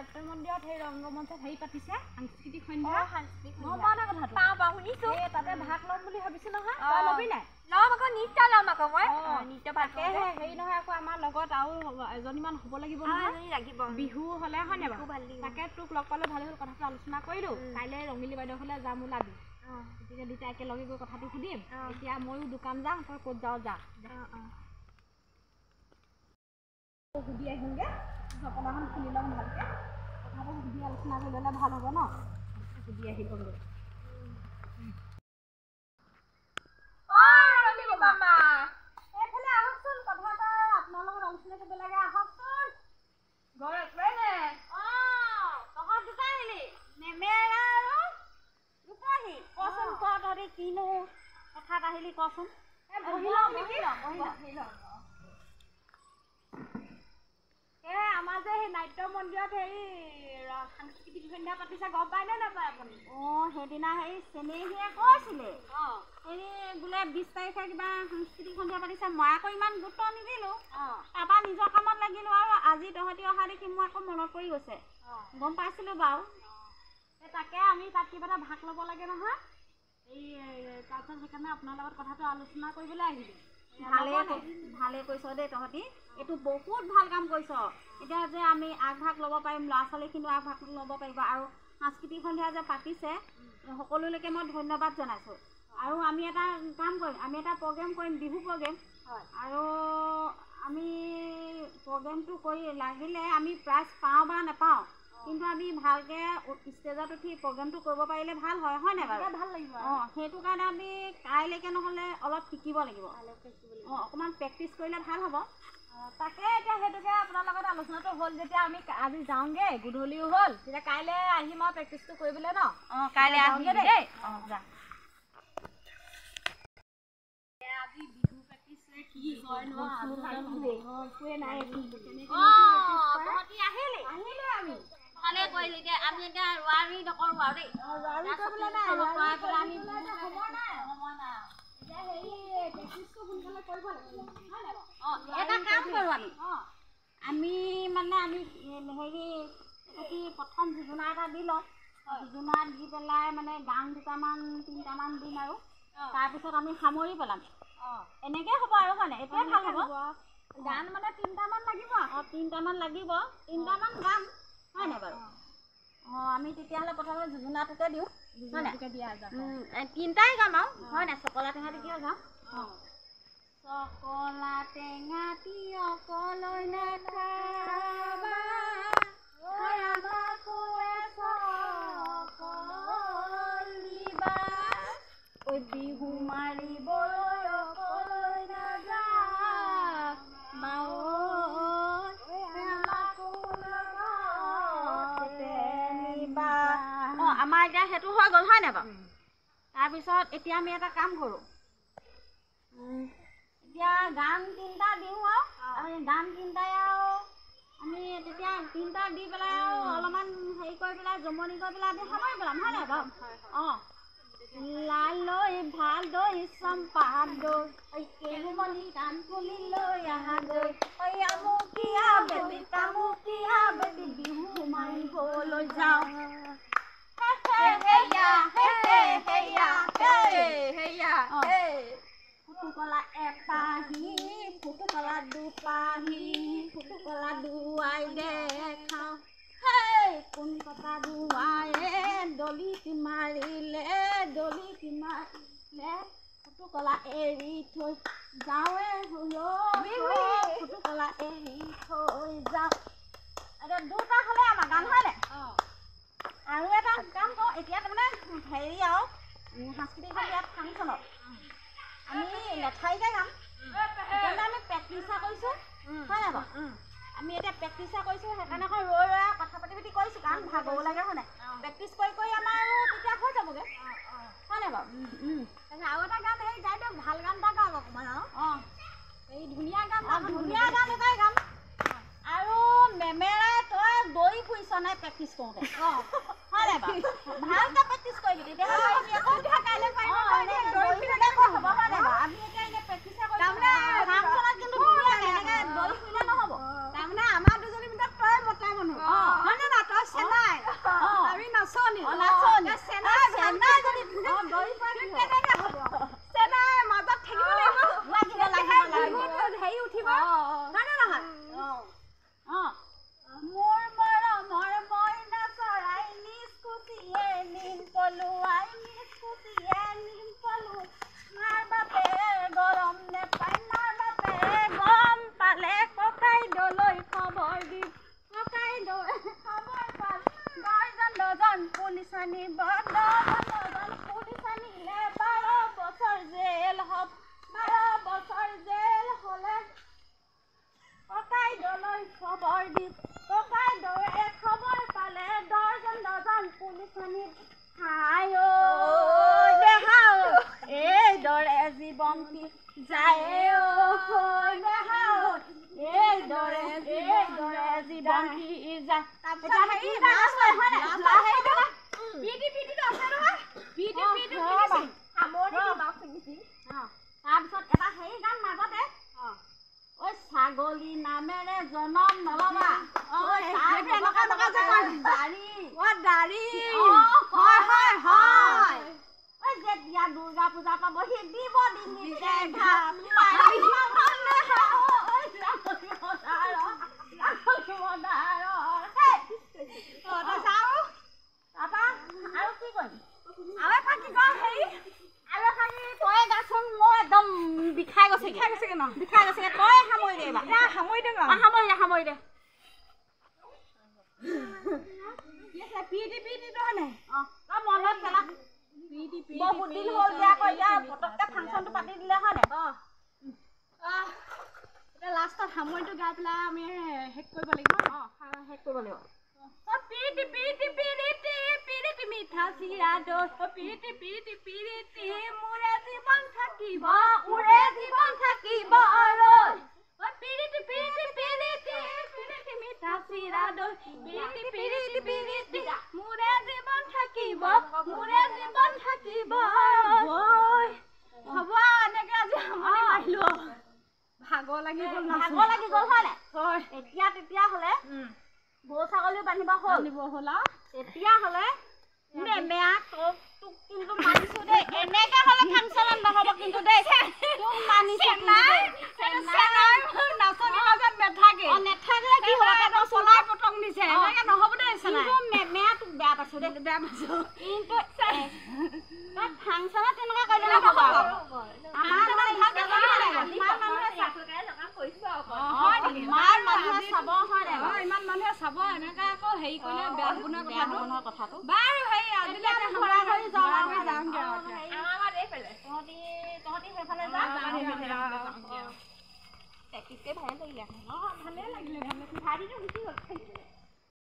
নাট্য মন্দিৰত সেই ৰংগমঞ্চত হেৰি পাতিছে সাংস্কৃতিক সন্ধ্যা মই কথাটো পাওঁ শুনিছো তাতে ভাগ ল'ম বুলি ভাবিছো নহয় তই ল'বি নাই ল'ম আকৌ নিশ্চয় ল'ম আকৌ মই নৃত্য তাকে হেৰি নহয় আকৌ আমাৰ লগত আৰু এজনীমান হ'ব লাগিব নহয় লাগিব বিহু হ'লে হয় নাই বাৰু তাকে তোক লগ পালে ভালে হ'ল কথাটো আলোচনা কৰিলোঁ কাইলৈ ৰঙিলী বাইদেউ হ'লে যাম ওলাবি গতিকে দুইটা একেলগে গৈ কথাটো সুধিম এতিয়া ময়ো দোকান যাওঁ তই ক'ত যাওঁ যা সুধি আহিমগৈ জপনাখন খুলি ল'ম ভালকৈ কথাটো সুধি আলোচনা কৰি ল'লে ভাল হ'ব ন সুধি আহিবগৈ এইফালে আহকচোন কথা এটা আপোনাৰ লগত আলোচনা কৰিব লাগে আহকচোন ঘৰ একবাৰে নে তহঁত দুটা আহিলি নেমেৰা আৰু ৰূপহী কচোন ক তহঁতি কিনো কথাত আহিলি কচোন বহি লওঁ আমাৰ যে সেই নাট্য মন্দিৰত হেৰি সাংস্কৃতিক সন্ধ্যা পাতিছে গম পায়নে নাপায় আপুনি সেইদিনা হেৰি চেনেহীয়ে কৈছিলে হেৰি বোলে 20 তাৰিখে কিবা সাংস্কৃতিক সন্ধ্যা পাতিছে মই আকৌ ইমান গুৰুত্ব নিদিলোঁ তাৰপৰা নিজৰ কামত লাগিলোঁ আৰু আজি তহঁতি অহা দেখি মোৰ আকৌ মনত পৰি গৈছে গম পাইছিলোঁ বাৰু তাকে আমি তাত কিবা এটা ভাগ ল'ব লাগে নহয় এই তাৰপিছত সেইকাৰণে আপোনাৰ লগত কথাটো আলোচনা কৰিবলৈ আহিলোঁ ভালে কৈছ দেই তহঁতি এইটো বহুত ভাল কাম কৰিছ এতিয়া যে আমি আগভাগ ল'ব পাৰিম ল'ৰা ছোৱালীখিনিও আগভাগ ল'ব পাৰিব আৰু সাংস্কৃতিক সন্ধ্যা যে পাতিছে সকলোলৈকে মই ধন্যবাদ জনাইছোঁ আৰু আমি এটা কাম কৰিম আমি এটা প্ৰগ্ৰেম কৰিম বিহু প্ৰগ্ৰেম আৰু আমি প্ৰগ্ৰেমটো কৰি লাগিলে আমি প্ৰাইজ পাওঁ বা নাপাওঁ কিন্তু আমি ভালকৈ ষ্টেজত উঠি প্ৰগ্ৰেমটো কৰিব পাৰিলে ভাল হয় নাই বাৰু ভাল লাগিব সেইটো কাৰণে আমি কাইলৈকে নহ'লে অলপ শিকিব লাগিব অকণমান প্ৰেক্টিচ কৰিলে ভাল হ'ব তাকে এতিয়া সেইটোকে আপোনাৰ লগত আলোচনাটো হ'ল যেতিয়া আমি আজি যাওঁগৈ গধূলিও হ'ল তেতিয়া কাইলৈ আহিম আৰু প্ৰেক্টিচটো কৰিবলৈ ন কাইলৈ আহোঁগৈ দেই যা আজি বিহু প্ৰেক্টিচ কি হয় একোৱে নাই আহিলে আমি ভালে কৰিলি এতিয়া আমি এতিয়া ৰোৱাৰী নকৰোঁ আৰু দেই ৰোৱাৰী কৰিবলৈ নাই সময় নাই এতিয়া হেৰি প্ৰেক্টিচটো সোনকালে কৰিব লাগিব এটা কাম কৰোঁ আমি মানে আমি হেৰি প্ৰথম যোজনা এটা দি লওঁ যোজনা দি পেলাই মানে গান দুটামান 3টামান দিম আৰু তাৰপিছত আমি সামৰি পেলাম এনেকৈ হ'ব আৰু হয়নে এইটোৱে ভাল হ'ব গান মানে 3টামান লাগিব 3টামান লাগিব 3টামান গাম হয় নাই বাৰু আমি তেতিয়াহ'লে প্ৰথমে যোজনাটোকে দিওঁ হয় নাই দিয়া যাম 3টাই গাম আৰু হয় নাই চকলা টেঙা দিকে গাম চকলা টেঙা তিয়কলৈ নাখাবা বিহু মাৰিবলৈ অকলৈ নাযাওঁ আমাৰ এতিয়া সেইটো হৈ গ'ল হয় নাই বাৰু তাৰপিছত এতিয়া আমি এটা কাম কৰোঁ এতিয়া গান 3টা দিওঁ আৰু গান 3টাই আৰু আমি তেতিয়া 3টা দি পেলাই আৰু অলপমান হেৰি কৰি পেলাই জমনি কৰি পেলাই আমি সামৰি পেলাম হয় নাই বাৰু লালৈ ভাল দৈ চম্পা দৈ কেহুমণি কাণফুলি লৈ আহা গৈ আমুকীয়া বেলি তামুকীয়া বেলি বিহু মাৰিবলৈ যাওঁ ফুটুকলা এপাহি ফুটুকলা দুপাহি ফুটুকলা দুৱাই দেখাওঁ কোন কটা দুৱাৰে দলিটি মাৰিলে ফুটুকলা এৰি থৈ যাওঁৱে ফুটুকলা এৰি থৈ যাওঁ এতিয়া 2টা হ'লে আমাৰ গান হয় নাই আৰু এটা কাম কৰোঁ এতিয়া তাৰমানে হেৰি আৰু সাংস্কৃতিক সন্ধিয়াত ফাংচনত আমি লেঠাৰিকে গাম সেইকাৰণে আমি প্ৰেক্টিচা কৰিছোঁ হয় নাই বাৰু আমি এতিয়া প্ৰেক্টিচা কৰিছোঁ সেইকাৰণে আকৌ ৰৈ কথা পাতি কৰিছোঁ কাৰণ ভাগৰো লাগে হয় নাই প্ৰেক্টিচ কৰি আমাৰ আৰু তেতিয়া হৈ যাবগৈ হয় নাই বাৰু আৰু এটা গান হেৰি গাই দিয়ক ভাল গান এটা গাওক অকণমান আৰু এই ধুনীয়া গান এটাই গাম আৰু মেমেৰাই তই দৌৰি ফুৰিছ নাই প্ৰেক্টিচ কৰোঁতে হয় নাই বাৰু ভালকৈ প্ৰেক্টিচ কৰিবি তেতিয়াহ'লে কাইলৈ পাৰিম হ'ব হয় নাই বাৰু আমি এতিয়া এনেই প্ৰেক্টিচা কৰিছোঁ ফাংচনত কিন্তু ধুনীয়াকৈ এনেকৈ দৌৰি ফুৰিলে নহ'ব তাৰমানে আমাৰ দুজনীৰ ভিতৰত তই মতা মানুহ হয় নে নহয় বন্তি যায় হৈ বেহাও এইদৰে জীৱন্তি যায় তাৰপিছত হেৰি তাৰপিছত এটা হেৰি গান মাজতে ঐ ছাগলী নামেৰে জনম নলবা যেতিয়া দুৰ্গা পূজা পাবহি দিব ডিঙিতে ঘাম আৰু কি কৰিম আৰু কি কম হেৰি আৰু তই গাচোন মই একদম বিষাই গৈছেগে ন বিষাই গৈছেগে তই সামৰি দে এইবাৰ সামৰি দে সামৰি দে মনত পেলা বহুত দিন হ'ল দিয়া আকৌ এতিয়া পটককে ফাংচনটো পাতি দিলে হয় নাই এতিয়া লাষ্টত সামৰিটো গাই পেলাই আমি শেষ কৰিব লাগিব শেষ কৰিব লাগিব মিঠা চিৰা দৈ পিৰিতি মোৰে জীৱন থাকিব মিঠা চিৰা দৈ পিৰিতি মোৰে জীৱন থাকিব হ'ব এনেকে আজি সামৰণি মাৰিলো ভাগৰ লাগি গ'ল হয় নাই এতিয়া তেতিয়া হ'লে গৰু ছাগলী বান্ধিব হ'ল তেতিয়া হ'লে মেমেয়া তোক কিন্তু মানিছো দেই এনেকে হ'লে ফাংচনত নহ'ব কিন্তু দেই তোক মানিছো নাচনি মাজত নেথাকিলে কি হ'ব তই চলাই পটং দিছে এনেকে নহ'ব দেই কিন্তু মেমেয়া তোক বেয়া পাইছো কিন্তু তই ফাংচনত তেনেকুৱা কৰিলে নহ'ব আমাৰ ইমান মানুহে চাব এনেকে আকৌ হেৰি কৰিলে বেয়া হ'ব কথাটো বাৰু হেৰি আজিলৈ তহঁতি সেইফালে যা ভালে লাগিলে ভাইটিটো গুচি গ'ল